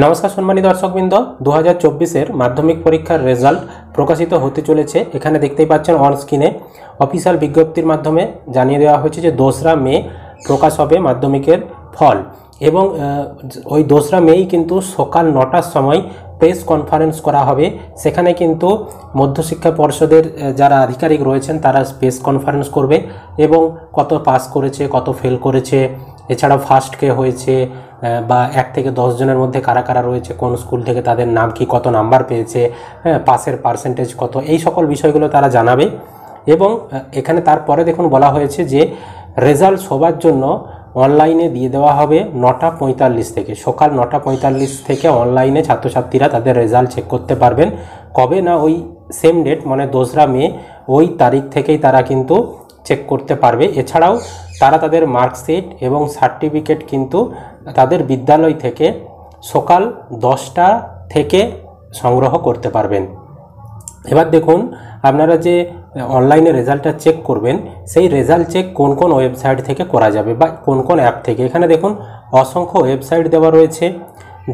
নমস্কার সম্মানিত দর্শকবৃন্দ, 2024-এর মাধ্যমিক পরীক্ষার রেজাল্ট প্রকাশিত হতে চলেছে। এখানে দেখতেই পাচ্ছেন অন স্ক্রিনে অফিসিয়াল বিজ্ঞপ্তির মাধ্যমে জানিয়ে দেওয়া হয়েছে যে 2রা মে প্রকাশ হবে মাধ্যমিকের ফল। এবং ওই 2রা মেই কিন্তু সকাল 9টার সময় প্রেস কনফারেন্স করা হবে। সেখানে কিন্তু মধ্যশিক্ষা পর্ষদের যারা আধিকারিক রয়েছেন তারা প্রেস কনফারেন্স করবে এবং কত পাস করেছে, কত ফেল করেছে, এছাড়াও ফার্স্ট কে হয়েছে বা 1 থেকে 10 জনের মধ্যে কারা কারা রয়েছে, কোন স্কুল থেকে তাদের নাম কি, কত নাম্বার পেয়েছে, পাসের পার্সেন্টেজ কত, এই সকল বিষয়গুলো তারা জানাবে। এবং এখানে তারপরে দেখুন বলা হয়েছে যে রেজাল্ট সবার জন্য অনলাইনে দিয়ে দেওয়া হবে 9:45 থেকে, সকাল 9:45 থেকে অনলাইনে ছাত্রছাত্রীরা তাদের রেজাল্ট চেক করতে পারবেন। কবে না ওই সেম ডেট মানে 2রা মে ওই তারিখ থেকেই তারা কিন্তু চেক করতে পারবে। এছাড়াও তারা তাদের মার্কশিট এবং সার্টিফিকেট কিন্তু তাদের বিদ্যালয় থেকে সকাল 10টা থেকে সংগ্রহ করতে পারবেন। এবার দেখুন আপনারা যে অনলাইনে রেজাল্টটা চেক করবেন সেই রেজাল্ট চেক কোন কোন ওয়েবসাইট থেকে করা যাবে বা কোন কোন অ্যাপ থেকে। এখানে দেখুন অসংখ্য ওয়েবসাইট দেওয়া রয়েছে,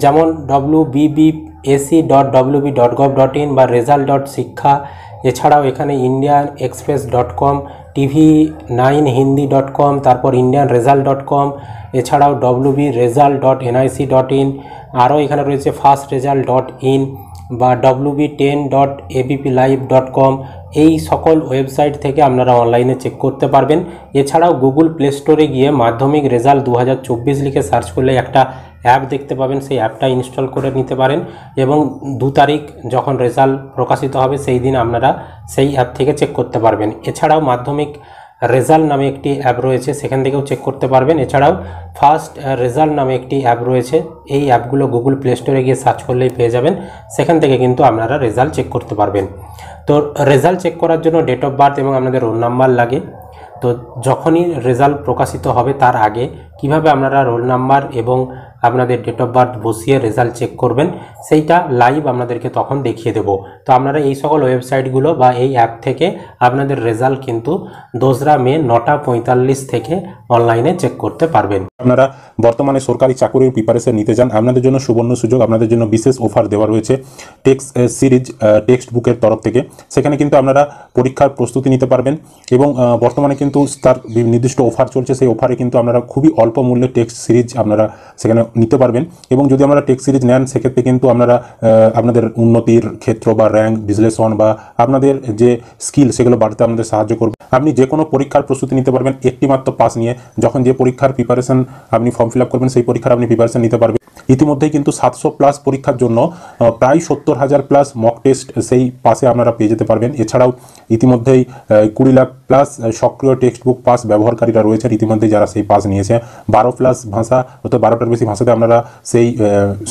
যেমন wbbsc.wb.gov.in বা result.শিক্ষা। এছাড়াও এখানে indianexpress.com, tv9hindi.com, তারপর indianresult.com, এছাড়াও wbresult.nic.in, আরও এখানে রয়েছে fastresult.in বা wb10.abplive.com। এই সকল ওয়েবসাইট থেকে আপনারা অনলাইনে চেক করতে পারবেন। এছাড়াও গুগল প্লে স্টোরে গিয়ে মাধ্যমিক রেজাল্ট 2024 লিখে সার্চ করলে একটা অ্যাপ দেখতে পাবেন, সেই অ্যাপটা ইনস্টল করে নিতে পারেন এবং 2 তারিখ যখন রেজাল্ট প্রকাশিত হবে সেই দিন আপনারা সেই অ্যাপ থেকে চেক করতে পারবেন। এছাড়াও মাধ্যমিক রেজাল্ট নামে একটি অ্যাপ রয়েছে, সেখান থেকেও চেক করতে পারবেন। এছাড়াও ফার্স্ট রেজাল্ট নামে একটি অ্যাপ রয়েছে, এই অ্যাপগুলো গুগল প্লে স্টোরে গিয়ে সার্চ করলেই পেয়ে যাবেন, সেখান থেকে কিন্তু আপনারা রেজাল্ট চেক করতে পারবেন। তো রেজাল্ট চেক করার জন্য ডেট অফ বার্থ এবং আপনাদের রোল নাম্বার লাগে। তো যখনই রেজাল্ট প্রকাশিত হবে তার আগে কিভাবে আপনারা রোল নাম্বার এবং আপনাদের ডেট অফ বার্থ বসিয়ে রেজাল্ট চেক করবেন সেইটা লাইভ আপনাদেরকে তখন দেখিয়ে দেব। তো আপনারা এই সকল ওয়েবসাইটগুলো বা এই অ্যাপ থেকে আপনাদের রেজাল্ট কিন্তু 2রা মে 9:45 থেকে অনলাইনে চেক করতে পারবেন। আপনারা বর্তমানে সরকারি চাকরির প্রিপারেশন নিতে চান, আপনাদের জন্য সুবর্ণ সুযোগ, আপনাদের জন্য বিশেষ অফার দেওয়া রয়েছে টেক্সট সিরিজ টেক্সট বুকের তরফ থেকে। সেখানে কিন্তু আপনারা পরীক্ষার প্রস্তুতি নিতে পারবেন এবং বর্তমানে কিন্তু তার নির্দিষ্ট অফার চলছে, সেই অফারে কিন্তু আপনারা খুবই অল্প মূল্যে টেক্সট সিরিজ আপনারা সেখানে নিতে পারবেন। এবং যদি আপনারা টেক্সট সিরিজ নেন সেক্ষেত্রে কিন্তু আপনারা আপনাদের উন্নতির ক্ষেত্র বা র্যাঙ্ক বিশ্লেষণ বা আপনাদের যে স্কিল সেগুলো বাড়তে আপনাদের সাহায্য করবে। আপনি যে কোনো পরীক্ষার প্রস্তুতি নিতে পারবেন একটি মাত্র পাস নিয়ে। যখন যে পরীক্ষার প্রিপারেশন আপনি ফর্ম ফিল আপ করবেন সেই পরীক্ষার আপনি প্রিপারেশন নিতে পারবেন। ইতিমধ্যেই কিন্তু 700+ পরীক্ষার জন্য প্রায় 70,000+ মক টেস্ট সেই পাসে আপনারা পেয়ে যেতে পারবেন। এছাড়াও ইতিমধ্যেই 20 লাখ+ সক্রিয় টেক্সট বুক পাস ব্যবহারকারীরা রয়েছেন ইতিমধ্যেই, যারা সেই পাস নিয়েছে। 12+ ভাষা, অর্থাৎ 12টার বেশি ভাষাতে আপনারা সেই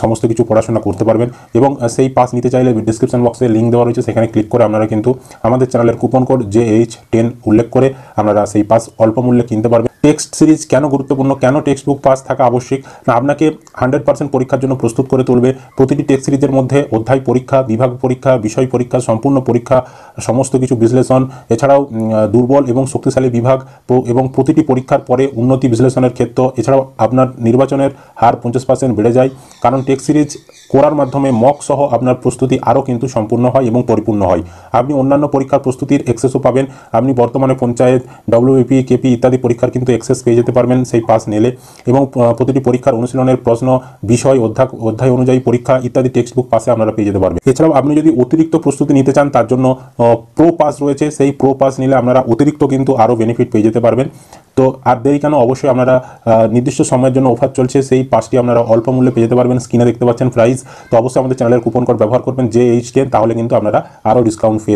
সমস্ত কিছু পড়াশোনা করতে পারবেন। এবং সেই পাস নিতে চাইলে ডিসক্রিপশন বক্সে লিঙ্ক দেওয়া রয়েছে, সেখানে ক্লিক করে আপনারা কিন্তু আমাদের চ্যানেলের কুপন কোড JH10 উল্লেখ করে আপনারা সেই পাস অল্প মূল্যে কিনতে পারবেন। টেক্সট সিরিজ কেন গুরুত্বপূর্ণ, কেন টেক্সট বুক পাস থাকা আবশ্যিক? না, আপনাকে 100% পরীক্ষার জন্য প্রস্তুত করে তুলবে। প্রতিটি টেক্সট সিরিজের মধ্যে অধ্যায় পরীক্ষা, বিভাগ পরীক্ষা, বিষয় পরীক্ষা, সম্পূর্ণ পরীক্ষা, সমস্ত কিছু বিশ্লেষণ, এছাড়াও দুর্বল এবং শক্তিশালী বিভাগ এবং প্রতিটি পরীক্ষার পরে উন্নতি বিশ্লেষণের ক্ষেত্র। এছাড়াও আপনার নির্বাচনের হার 50% বেড়ে যায়, কারণ টেক্সট সিরিজ করার মাধ্যমে মক সহ আপনার প্রস্তুতি আরও কিন্তু সম্পূর্ণ হয় এবং পরিপূর্ণ হয়। আপনি অন্যান্য পরীক্ষার প্রস্তুতির এক্সেসও পাবেন। আপনি বর্তমানে পঞ্চায়েত, WBP, KP ইত্যাদি পরীক্ষার কিন্তু এক্সেস পেয়ে যেতে পারবেন সেই পাস নিলে। এবং প্রতিটি পরীক্ষার অনুশীলনের প্রশ্ন, বিষয়, অধ্যায় অনুযায়ী পরীক্ষা ইত্যাদি টেক্সট বুক পাসে আপনারা পেয়ে যেতে পারবেন। এছাড়াও আপনি যদি অতিরিক্ত প্রস্তুতি নিতে চান তার জন্য প্রো পাস রয়েছে, সেই প্রো পাস নিলে আপনারা অতিরিক্ত কিন্তু আরও বেনিফিট পেয়ে যেতে পারবেন। তো আর দেরি কেন, অবশ্যই আপনারা নির্দিষ্ট সময়ের জন্য অফার চলছে, সেই পাসটি আপনারা অল্প মূল্যে পেয়ে যেতে পারবেন। স্ক্রিনে দেখতে পাচ্ছেন প্রাইস। তো অবশ্যই আমাদের চ্যানেলের কুপন কোড ব্যবহার করবেন JH10, তাহলে কিন্তু আপনারা আরও ডিসকাউন্ট পেয়ে